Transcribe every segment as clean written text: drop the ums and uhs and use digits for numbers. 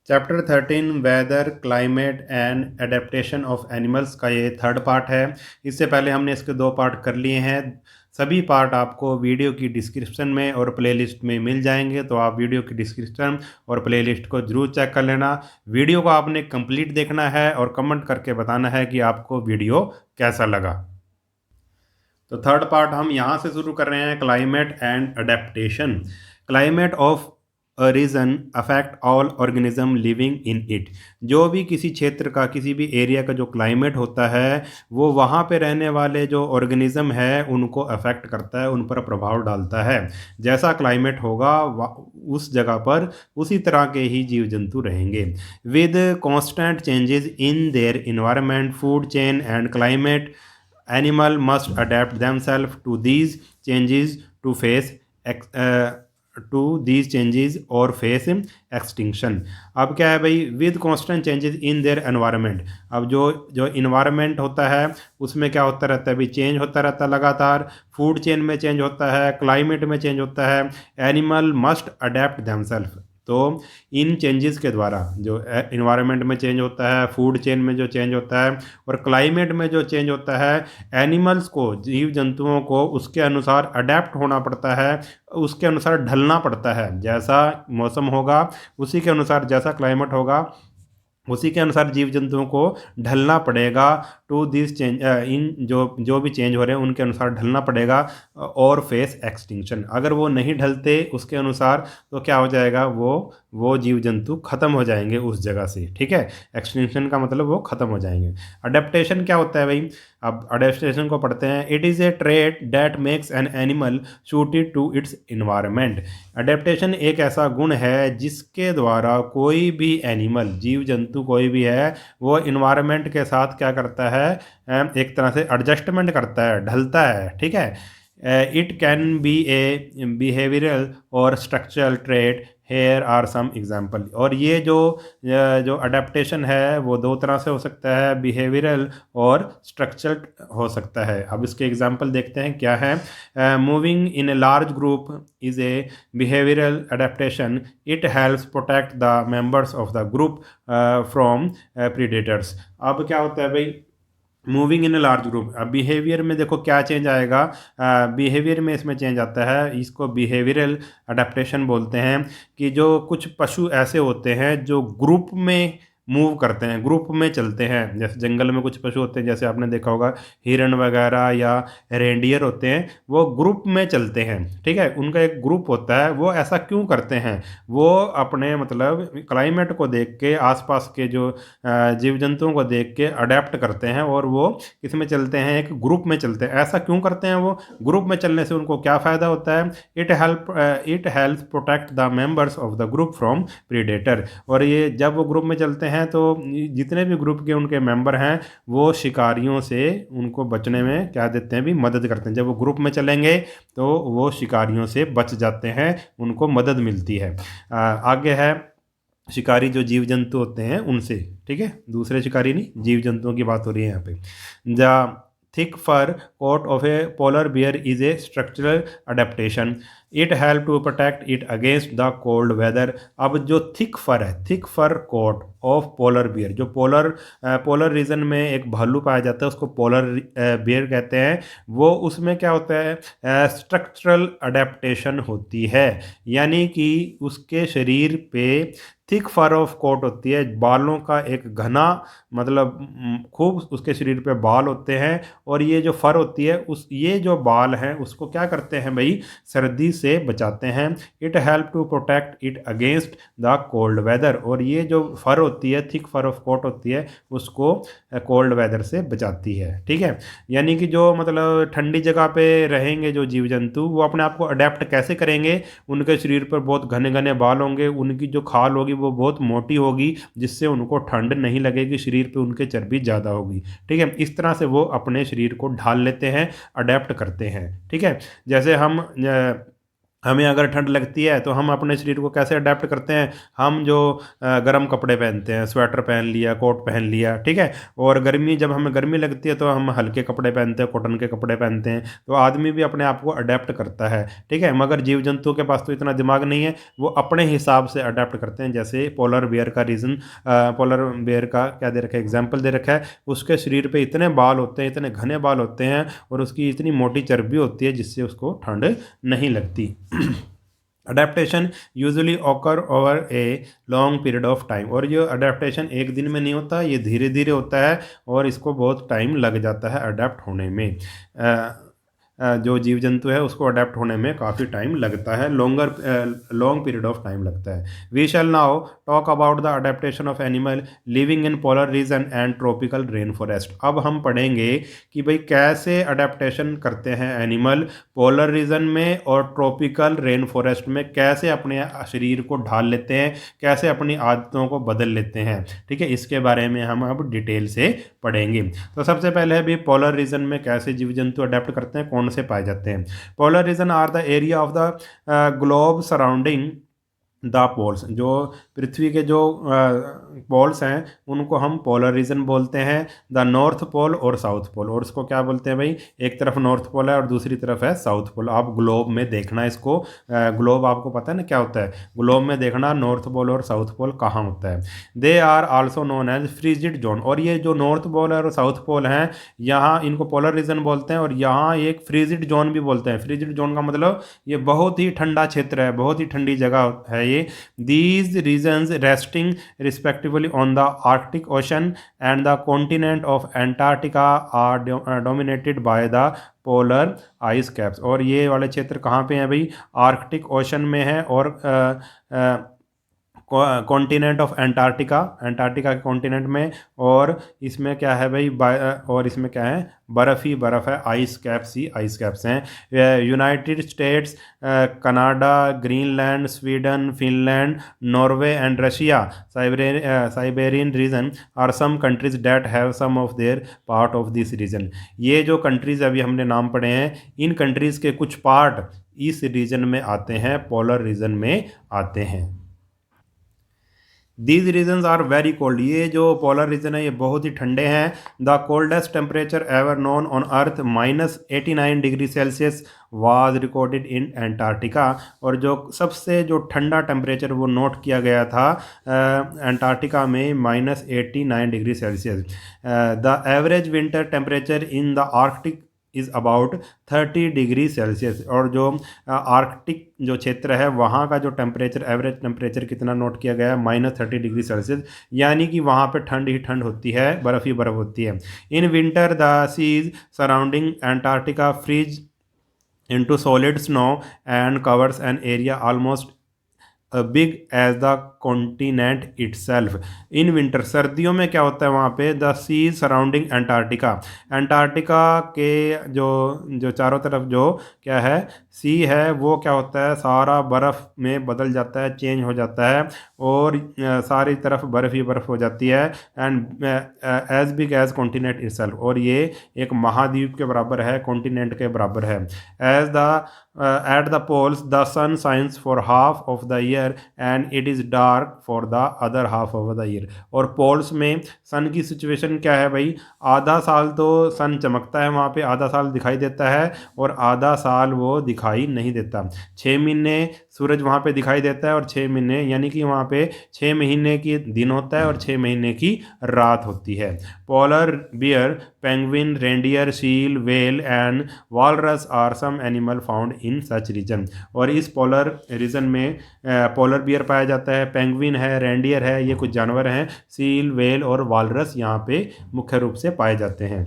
Chapter 13 weather climate and adaptation of animals का ये third part है। इससे पहले हमने इसके दो पार्ट कर लिए हैं। सभी पार्ट आपको वीडियो की डिस्क्रिप्शन में और प्लेलिस्ट में मिल जाएंगे, तो आप वीडियो की डिस्क्रिप्शन और प्लेलिस्ट को ज़रूर चेक कर लेना। वीडियो को आपने कंप्लीट देखना है और कमेंट करके बताना है कि आपको वीडियो कैसा लगा। तो थर्ड पार्ट हम यहाँ से शुरू कर रहे हैं, climate and adaptation. Climate of a region affect all organism living in it. जो भी किसी क्षेत्र का, किसी भी एरिया का जो क्लाइमेट होता है, वो वहाँ पे रहने वाले जो ऑर्गेनिज्म है उनको अफेक्ट करता है, उन पर प्रभाव डालता है। जैसा क्लाइमेट होगा उस जगह पर उसी तरह के ही जीव जंतु रहेंगे। With constant changes in their environment, food chain and climate, animal must adapt themselves to these changes to face to these changes और फेस एक्सटिंक्शन। अब क्या है भाई, with constant changes in their environment. अब जो जो इन्वायरमेंट होता है उसमें क्या होता रहता है भाई, चेंज होता रहता है लगातार। फूड चेन में चेंज होता है, क्लाइमेट में चेंज होता है। Animal must adapt themself. तो इन चेंजेस के द्वारा जो इन्वायरमेंट में चेंज होता है, फूड चेन में जो चेंज होता है और क्लाइमेट में जो चेंज होता है, एनिमल्स को, जीव जंतुओं को उसके अनुसार अडेप्ट होना पड़ता है, उसके अनुसार ढलना पड़ता है। जैसा मौसम होगा उसी के अनुसार, जैसा क्लाइमेट होगा उसी के अनुसार जीव जंतुओं को ढलना पड़ेगा। टू दिस चेंज, इन जो जो भी चेंज हो रहे हैं उनके अनुसार ढलना पड़ेगा। और फेस एक्सटिंक्शन, अगर वो नहीं ढलते उसके अनुसार तो क्या हो जाएगा, वो जीव जंतु खत्म हो जाएंगे उस जगह से। ठीक है, एक्सटिंक्शन का मतलब वो खत्म हो जाएंगे। अडेप्टेशन क्या होता है भाई, अब अडेप्टेशन को पढ़ते हैं। It is a trait that makes an animal suited to its environment. Adaptation एक ऐसा गुण है जिसके द्वारा कोई भी एनिमल, जीव जंतु कोई भी है, वो इन्वायरमेंट के साथ क्या करता है, एक तरह से एडजस्टमेंट करता है, ढलता है। ठीक है, it can be a behavioural और structural trait. Here are some example. और ये जो अडेप्टेशन है वो दो तरह से हो सकता है, बिहेवियरल और स्ट्रक्चरल हो सकता है। अब इसके एग्जाम्पल देखते हैं क्या है। Moving in a large group is a behavioural adaptation. It helps protect the members of the group from predators. अब क्या होता है भाई, moving in a large group. अब बिहेवियर में देखो क्या चेंज आएगा, बिहेवियर में इसमें चेंज आता है, इसको बिहेवियरल अडेप्टेशन बोलते हैं। कि जो कुछ पशु ऐसे होते हैं जो ग्रुप में मूव करते हैं, ग्रुप में चलते हैं। जैसे जंगल में कुछ पशु होते हैं, जैसे आपने देखा होगा हिरण वगैरह या रेंडियर होते हैं, वो ग्रुप में चलते हैं। ठीक है, उनका एक ग्रुप होता है। वो ऐसा क्यों करते हैं, वो अपने मतलब क्लाइमेट को देख के, आसपास के जो जीव जंतुओं को देख के अडेप्ट करते हैं और वो किस में चलते हैं, एक ग्रुप में चलते हैं। ऐसा क्यों करते हैं, वो ग्रुप में चलने से उनको क्या फ़ायदा होता है, it help protect the members of the group from predator. और ये जब वो ग्रुप में चलते हैं तो जितने भी ग्रुप के उनके मेंबर हैं वो शिकारियों से उनको बचने में क्या देते हैं भी, मदद करते हैं। जब वो ग्रुप में चलेंगे तो वो शिकारियों से बच जाते हैं, उनको मदद मिलती है। आगे है शिकारी जो जीव जंतु होते हैं उनसे। ठीक है, दूसरे शिकारी नहीं, जीव जंतुओं की बात हो रही है यहाँ पे। The thick fur coat of a polar bear is a structural adaptation. It help to protect it against the cold weather. अब जो थिक फर है, thick fur coat of polar bear, जो पोलर रीजन में एक भालू पाया जाता है उसको पोलर बियर कहते हैं। वो उसमें क्या होता है, स्ट्रक्चरल अडेप्टेशन होती है। यानी कि उसके शरीर पे थिक फर ऑफ कोट होती है, बालों का एक घना, मतलब खूब उसके शरीर पे बाल होते हैं। और ये जो फर होती है, ये जो बाल हैं उसको क्या करते हैं भाई, सर्दी से बचाते हैं। It help to protect it against the cold weather. और ये जो फर होती है, थिक फर ऑफ कोट होती है, उसको कोल्ड वेदर से बचाती है। ठीक है, यानी कि जो मतलब ठंडी जगह पे रहेंगे जो जीव जंतु, वो अपने आप को अडेप्ट कैसे करेंगे, उनके शरीर पर बहुत घने घने बाल होंगे, उनकी जो खाल होगी वो बहुत मोटी होगी, जिससे उनको ठंड नहीं लगेगी, शरीर पे उनके चर्बी ज़्यादा होगी। ठीक है, इस तरह से वो अपने शरीर को ढाल लेते हैं, अडेप्ट करते हैं। ठीक है, जैसे हम हमें अगर ठंड लगती है तो हम अपने शरीर को कैसे अडेप्ट करते हैं, हम जो गर्म कपड़े पहनते हैं, स्वेटर पहन लिया, कोट पहन लिया, ठीक है। और गर्मी, जब हमें गर्मी लगती है तो हम हल्के कपड़े पहनते हैं, कॉटन के कपड़े पहनते हैं। तो आदमी भी अपने आप को अडेप्ट करता है, ठीक है। मगर जीव जंतु के पास तो इतना दिमाग नहीं है, वो अपने हिसाब से अडेप्ट करते हैं। जैसे पोलर बियर का रीज़न, पोलर बियर का क्या दे रखा है, एग्जाम्पल दे रखा है। उसके शरीर पर इतने बाल होते हैं, इतने घने बाल होते हैं, और उसकी इतनी मोटी चर्बी होती है जिससे उसको ठंड नहीं लगती। Adaptation usually occur over a long period of time, और ये अडेप्टेशन एक दिन में नहीं होता, ये धीरे धीरे होता है, और इसको बहुत टाइम लग जाता है अडेप्ट होने में। जो जीव जंतु है उसको अडेप्ट होने में काफ़ी टाइम लगता है, लॉन्ग पीरियड ऑफ टाइम लगता है। We shall now talk about the adaptation of animal living in polar region and tropical rain forest. अब हम पढ़ेंगे कि भाई कैसे अडेप्टेशन करते हैं एनिमल पोलर रीजन में और ट्रॉपिकल रेन फॉरेस्ट में, कैसे अपने शरीर को ढाल लेते हैं, कैसे अपनी आदतों को बदल लेते हैं, ठीक है। इसके बारे में हम अब डिटेल से पढ़ेंगे। तो सबसे पहले भी पोलर रीजन में कैसे जीव जंतु अडेप्ट करते हैं, कौन से पाए जाते हैं। Polar region are the area of the globe surrounding the poles. जो पृथ्वी के जो पोल्स हैं उनको हम पोलर रीजन बोलते हैं। द नॉर्थ पोल और साउथ पोल, और इसको क्या बोलते हैं भाई, एक तरफ नॉर्थ पोल है और दूसरी तरफ है साउथ पोल। आप ग्लोब में देखना इसको, ग्लोब आपको पता है ना क्या होता है, ग्लोब में देखना नॉर्थ पोल और साउथ पोल कहाँ होता है। They are also known as frigid zone, और ये जो नॉर्थ पोल और साउथ पोल हैं, यहाँ इनको पोलर रीजन बोलते हैं, और यहाँ एक फ्रीजिड जोन भी बोलते हैं। फ्रीजिड जोन का मतलब ये बहुत ही ठंडा क्षेत्र है, बहुत ही ठंडी जगह है ये। These regions resting respectively on the Arctic Ocean and the continent of Antarctica are dominated by the polar ice caps. और ये वाले क्षेत्र कहाँ पे हैं भाई, आर्कटिक ओशन में है, और कॉन्टिनेंट ऑफ एंटार्क्टिका, एंटार्क्टिका के कॉन्टिनेंट में। और इसमें क्या है भाई, और इसमें क्या है, बर्फ़ ही बर्फ़ है, आइस कैप्स ही आइस कैप्स हैं। United States, Canada, Greenland, Sweden, Finland, Norway and Russia, Siberian region are some countries that have some of their part of this region. ये जो कंट्रीज़ अभी हमने नाम पढ़े हैं, इन कंट्रीज़ के कुछ पार्ट इस रीजन में आते हैं, पोलर रीजन में आते हैं। These regions are very cold, ये जो पोलर रीजन है ये बहुत ही ठंडे हैं। The coldest temperature ever known on earth -89 degree Celsius was recorded in Antarctica. और जो सबसे जो ठंडा टेम्परेचर वो नोट किया गया था एंटार्क्टिका में -89 degree Celsius. The average winter temperature in the Arctic is about 30 degree Celsius. और जो आर्कटिक जो क्षेत्र है वहाँ का जो टेम्परेचर, एवरेज टेम्परेचर कितना नोट किया गया है, -30 डिग्री सेल्सियस, यानी कि वहाँ पे ठंड ही ठंड होती है, बर्फ़ ही बर्फ़ होती है। In winter the seas surrounding Antarctica freeze into solid snow and covers an area almost big as the continent itself. In winter, सर्दियों में क्या होता है वहाँ पे, the sea surrounding Antarctica, Antarctica के जो जो चारों तरफ जो क्या है सी है, वो क्या होता है, सारा बर्फ़ में बदल जाता है, चेंज हो जाता है, और सारी तरफ बर्फ़ ही बर्फ़ हो जाती है। And as big as continent itself, और ये एक महाद्वीप के बराबर है, कॉन्टिनेंट के बराबर है। As the at the poles the sun shines for half of the year and it is dark for the other half of the year। और पोल्स में सन की सिचुएशन क्या है भाई, आधा साल तो सन चमकता है वहाँ पे, आधा साल दिखाई देता है, और आधा साल वो दिखाई नहीं देता। 6 महीने सूरज वहाँ पे दिखाई देता है, और 6 महीने यानी कि वहाँ पे 6 महीने की दिन होता है और 6 महीने की रात होती है। Polar bear, penguin, reindeer, seal, whale and walrus are some animal found in such region. और इस पोलर रीजन में पोलर बियर पाया जाता है, पेंगुइन है, रेंडियर है, ये कुछ जानवर हैं, सील, व्हेल और वालरस यहाँ पे मुख्य रूप से पाए जाते हैं।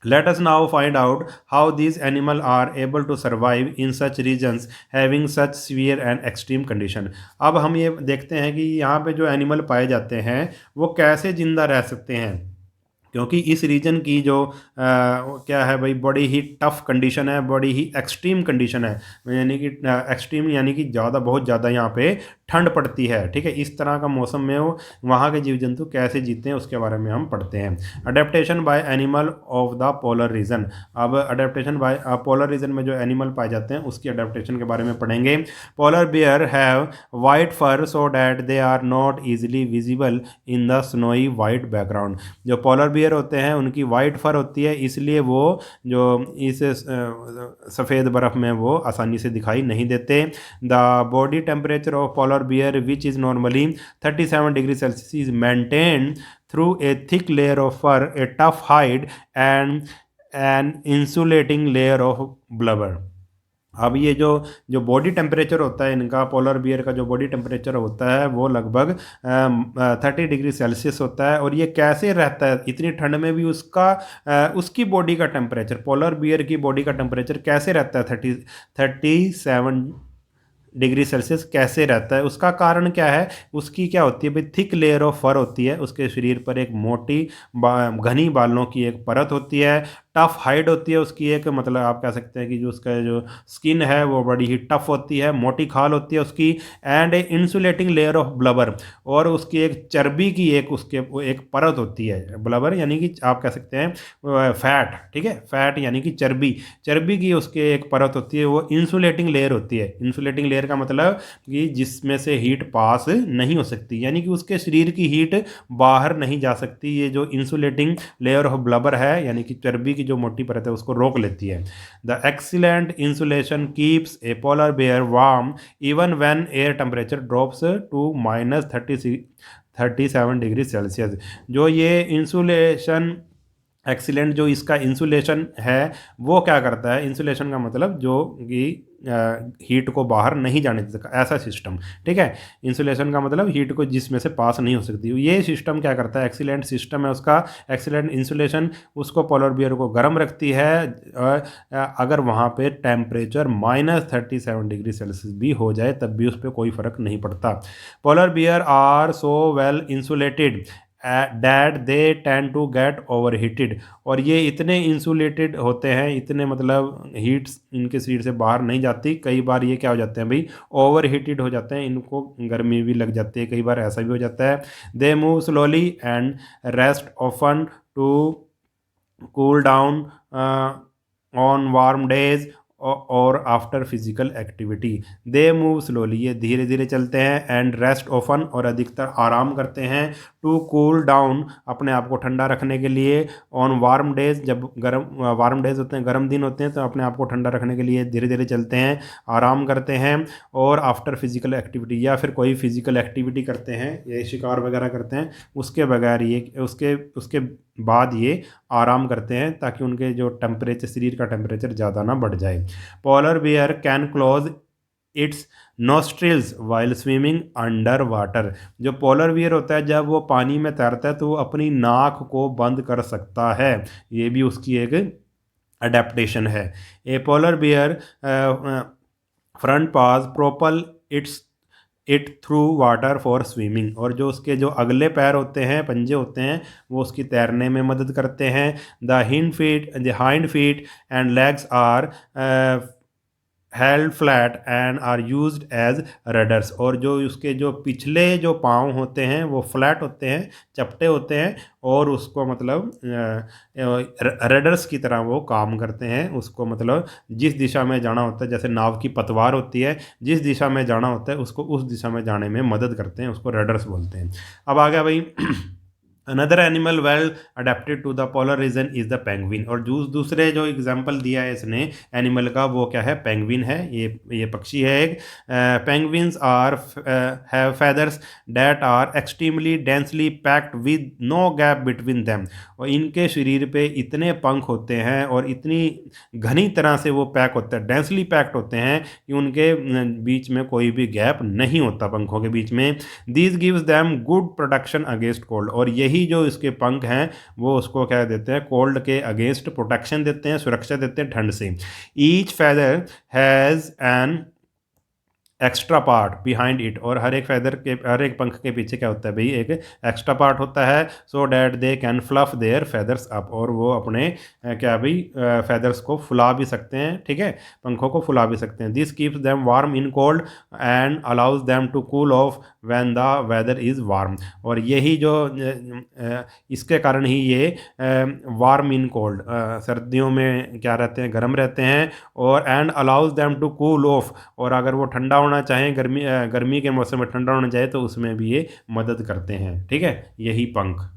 Let us now find out how these animals are able to survive in such regions having such severe and extreme condition। अब हम ये देखते हैं कि यहाँ पे जो एनिमल पाए जाते हैं वो कैसे ज़िंदा रह सकते हैं, क्योंकि इस रीजन की जो क्या है भाई, बड़ी ही टफ़ कंडीशन है, बड़ी ही एक्सट्रीम कंडीशन है। यानी कि एक्सट्रीम यानी कि ज़्यादा, बहुत ज़्यादा यहाँ पे ठंड पड़ती है, ठीक है। इस तरह का मौसम में वो वहाँ के जीव जंतु कैसे जीते हैं उसके बारे में हम पढ़ते हैं। Adaptation bye animal of the polar reason. अब अडेप्टेशन बाय पोलर रीजन में जो एनिमल पाए जाते हैं उसकी अडेप्टेशन के बारे में पढ़ेंगे। Polar bear have white fur so that they are not easily visible in the snowy white background. जो पोलर बियर होते हैं उनकी वाइट फर होती है, इसलिए वो जो इस सफ़ेद बर्फ़ में वो आसानी से दिखाई नहीं देते। The body temperature of polar bear which is normally 37 degree Celsius is maintain through a thick layer of fur, a tough hide and an insulating layer of blubber. अब ये जो जो बॉडी टेम्परेचर होता है इनका, पोलर बियर का जो body temperature होता है वो लगभग 30 डिग्री सेल्सियस होता है। और ये कैसे रहता है इतनी ठंड में भी, उसकी बॉडी का टेम्परेचर, पोलर बियर की बॉडी का टेम्परेचर कैसे रहता है 37 डिग्री सेल्सियस कैसे रहता है? उसका कारण क्या है? उसकी क्या होती है भाई, थिक लेयर ऑफ फर होती है, उसके शरीर पर एक मोटी घनी बालों की एक परत होती है। टफ हाइड होती है उसकी एक, मतलब आप कह सकते हैं कि जो उसका जो स्किन है वो बड़ी ही टफ होती है, मोटी खाल होती है उसकी। And A insulating layer of blubber, और उसकी एक चर्बी की एक परत होती है। ब्लबर यानी कि आप कह सकते हैं फैट, ठीक है, फैट यानी कि चर्बी की उसके एक परत होती है, वो इंसुलेटिंग लेयर होती है। इंसुलेटिंग लेयर का मतलब कि जिसमें से हीट पास नहीं हो सकती, यानी कि उसके शरीर की हीट बाहर नहीं जा सकती। ये जो इंसुलेटिंग लेयर ऑफ ब्लबर है यानी कि चर्बी की जो मोटी परत है उसको रोक लेती है। The excellent insulation keeps a polar bear warm even when air temperature drops to -37 degree Celsius. जो ये इंसुलेशन एक्सीलेंट जो इसका इंसुलेशन है वो क्या करता है? इंसुलेशन का मतलब जो कि हीट को बाहर नहीं जाने देता, ऐसा सिस्टम, ठीक है। इंसुलेशन का मतलब हीट को जिसमें से पास नहीं हो सकती, ये सिस्टम क्या करता है? एक्सीलेंट सिस्टम है उसका, एक्सीलेंट इंसुलेशन उसको पोलर बियर को गर्म रखती है। अगर वहाँ पे टेम्परेचर -37 डिग्री सेल्सियस भी हो जाए तब भी उस पर कोई फ़र्क नहीं पड़ता। Polar bear are so well insulated that they tend to get overheated. और ये इतने इंसुलेटेड होते हैं, इतने मतलब हीट्स इनके शरीर से बाहर नहीं जाती। कई बार ये क्या हो जाते हैं भाई, ओवर हीटेड हो जाते हैं, इनको गर्मी भी लग जाती है, कई बार ऐसा भी हो जाता है। They move slowly and rest often to cool down on warm days और after physical activity. They move slowly, ये धीरे धीरे चलते हैं। एंड रेस्ट ऑफन, और अधिकतर आराम करते हैं। टू कूल डाउन, अपने आप को ठंडा रखने के लिए। ऑन वार्म डेज, जब वार्म डेज होते हैं, गर्म दिन होते हैं, तो अपने आप को ठंडा रखने के लिए धीरे धीरे चलते हैं, आराम करते हैं। और आफ्टर फिजिकल एक्टिविटी, या फिर कोई फिजिकल एक्टिविटी करते हैं, ये शिकार वगैरह करते हैं, उसके बगैर ये उसके बाद ये आराम करते हैं ताकि उनके जो टेम्परेचर, शरीर का टेम्परेचर ज़्यादा ना बढ़ जाए। Polar bear can close it's nostrils while swimming under water. जो पोलर बियर होता है जब वो पानी में तैरता है तो वो अपनी नाक को बंद कर सकता है, ये भी उसकी एक अडेप्टेशन है। A polar bear front paws propel it through water for swimming. और जो उसके जो अगले पैर होते हैं, पंजे होते हैं, वो उसकी तैरने में मदद करते हैं। The hind feet and legs are held flat and are used as rudders. और जो उसके जो पिछले जो पाँव होते हैं वो फ्लैट होते हैं, चपटे होते हैं, और उसको मतलब रडर्स की तरह वो काम करते हैं। उसको मतलब जिस दिशा में जाना होता है, जैसे नाव की पतवार होती है, जिस दिशा में जाना होता है उसको उस दिशा में जाने में मदद करते हैं, उसको रडर्स बोलते हैं। अब आ गया भाई another animal well adapted to the polar region is the penguin. और दूसरे जो एग्जाम्पल दिया है इसने एनिमल का, वो क्या है? पेंगुइन है। ये पक्षी है एक। Penguins are have feathers that are extremely densely packed with no gap between them. और इनके शरीर पे इतने पंख होते हैं और इतनी घनी तरह से वो पैक होते हैं, डेंसली पैक्ड होते हैं कि उनके बीच में कोई भी गैप नहीं होता पंखों के बीच में। This gives them good protection against cold. और यही जो इसके पंख हैं वो उसको क्या देते हैं? कोल्ड के अगेंस्ट प्रोटेक्शन देते हैं, सुरक्षा देते हैं ठंड से। Each feather has an extra part behind it, और हर एक पंख के पीछे क्या होता है भाई, एक एक्स्ट्रा पार्ट होता है, so that they can fluff their feathers up, और वो अपने क्या भाई फेदर्स को फुला भी सकते हैं, ठीक है, पंखों को फुला भी सकते हैं। This keeps them warm in cold and allows them to cool off when the weather is warm, और यही जो इसके कारण ही ये वार्म इन कोल्ड, सर्दियों में क्या रहते हैं, गर्म रहते हैं, और and allows them to cool off, और अगर वो ठंडा होना चाहें, गर्मी के मौसम में ठंडा होना चाहे तो उसमें भी ये मदद करते हैं, ठीक है, यही पंख।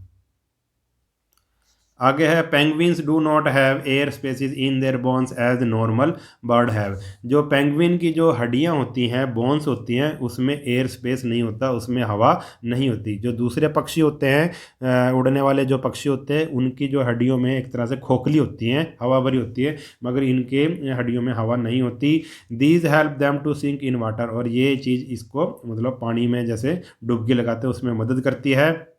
आगे है penguins do not have air spaces in their bones as normal bird have. जो पेंगुइन की जो हड्डियां होती हैं, बोन्स होती हैं, उसमें एयर स्पेस नहीं होता, उसमें हवा नहीं होती। जो दूसरे पक्षी होते हैं, उड़ने वाले जो पक्षी होते हैं, उनकी जो हड्डियों में एक तरह से खोखली होती हैं, हवा भरी होती है, मगर इनके हड्डियों में हवा नहीं होती। These help them to sink in water, और ये चीज़ इसको मतलब पानी में जैसे डुबकी लगाते हैं उसमें मदद करती है।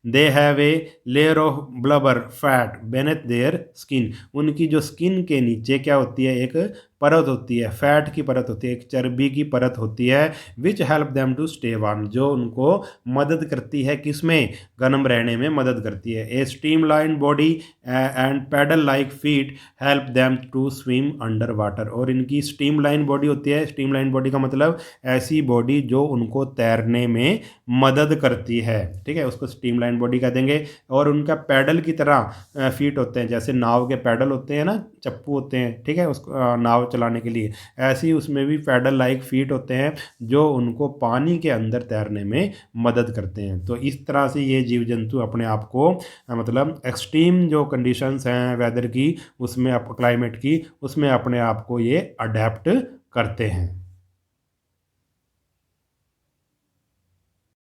They have a layer of blubber fat beneath their skin, उनकी जो स्किन के नीचे क्या होती है, एक परत होती है, फैट की परत होती है, एक चर्बी की परत होती है, which help them to stay warm, जो उनको मदद करती है किसमें, गर्म रहने में मदद करती है। A streamline body and paddle like feet help them to swim under water, और इनकी स्ट्रीम लाइन बॉडी होती है, स्ट्रीम लाइन बॉडी का मतलब ऐसी बॉडी जो उनको तैरने में मदद करती है, ठीक है, उसको स्ट्रीम लाइन बॉडी कह देंगे। और उनका पैडल की तरह फीट होते हैं, जैसे नाव के पैडल होते हैं ना, चप्पू होते हैं, ठीक है, उसको नाव चलाने के लिए, ऐसे ही उसमें भी पैडल लाइक फीट होते हैं जो उनको पानी के अंदर तैरने में मदद करते हैं। तो इस तरह से ये जीव जंतु अपने आप को मतलब एक्सट्रीम जो कंडीशंस हैं वेदर की, उसमें क्लाइमेट की, उसमें अपने आप को ये अडेप्ट करते हैं।